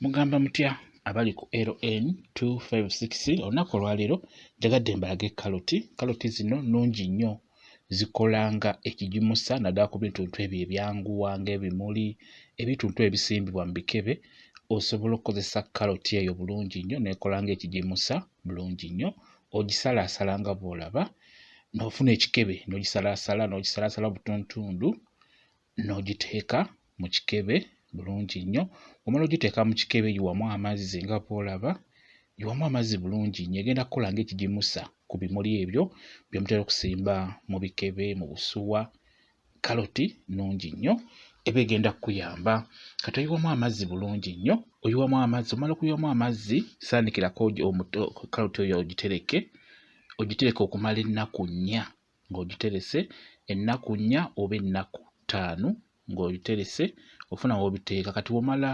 Mugamba mutya abali ku LN 256 olunaku olwaleero njagadde mbalage kaloti zino nnungi nnyo zikolanga ekigimusa naddala ku bintu ebyo ebyanguwa ng'ebimuli ebintu ebisimbibwa mu bikebe osobola okukozesa kaloti eyo bulungi nnyo nekolanga ekigimusa bulungi nnyo ogisalaasala nga bw'olaba n'ofuna ekikebe n'ogisalaasala butuntundu n'ogiteeka mu kikebe bulungi nnyo. Omala ogiteeka mu kikebe yiwamu amazzi nga bw'olaba, yiwamu amazzi bulungi nnyo egenda kukola ng'ekigimusa ku bimuli ebyo bye mutera okusimba mu bikebe, mu busuwa. Kaloti nnungi nnyo eba egenda kukuyamba. Kati oyiwamu amazzi bulungi nnyo, oyiwamu amazzi, omala okuyiwamu amazzi saanikirako kaloti oyo ogitereke okumala ennaku 4 ng'ogiterese, ennaku 4 oba ennaku 5 ng'ogiterese ofuna w'obiteeka. Kati w'omala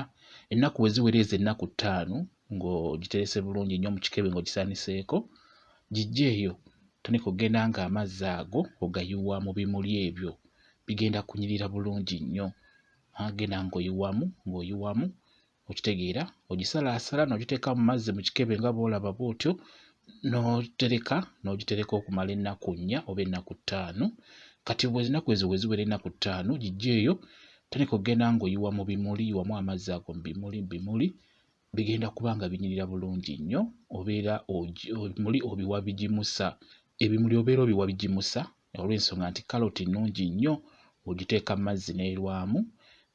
ennaku we ziwera ezo ennaku 5 ng'ogiterese bulungi nnyo mu kikebe ng'ogisaaniseeko, gijja eyo tandika okugenda ng'amazzi ago ogayiwa mu bimuli ebyo, bigenda kunyirira bulungi nnyo. Genda ng'oyiwamu okitegeera, ogisalaasala n'ogiteeka mu mazzi mu kikebe nga bw'olaba bw'otyo n'ogitereka okumala ennaku 4 oba ennaku 5. Kati ennaku ezo we ziwera ennaku 5 gijja eyo tandika okugenda ng'oyiwa mu bimuli, yiwamu amazzi ago mu bimuli, bigenda kuba nga binyirira bulungi nnyo. Obeera ebimuli obiwa bigimusa, ebimuli obeera obiwa bigimusa olw'ensonga nti kaloti nnungi nnyo, ogiteeka mu mazzi n'erwamu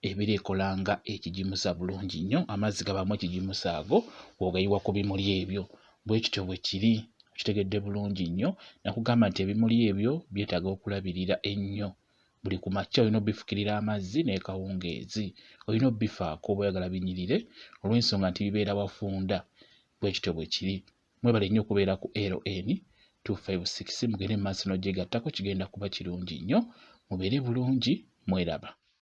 ebeera ekolanga ekigimusa bulungi nnyo, amazzi gabaamu ekigimusa ago ogayiwa ku bimuli ebyo. Bwe kityo bwe kiri, okitegedde bulungi nnyo. Nakugamba nti ebimuli ebyo byetaaga okulabirira ennyo. Buli ku makya olina obifukirira amazzi n'ekawungeezi, olina obifaako bw'oyagala binyirire olw'ensonga nti bibeera wafunda. Bwe kityo bwe kiri. Mwebale nnyo okubeera ku LN 256 mugende mu maaso n'ogyegattako, kigenda kuba kirungi nnyo. Mubeere bulungi, mweraba.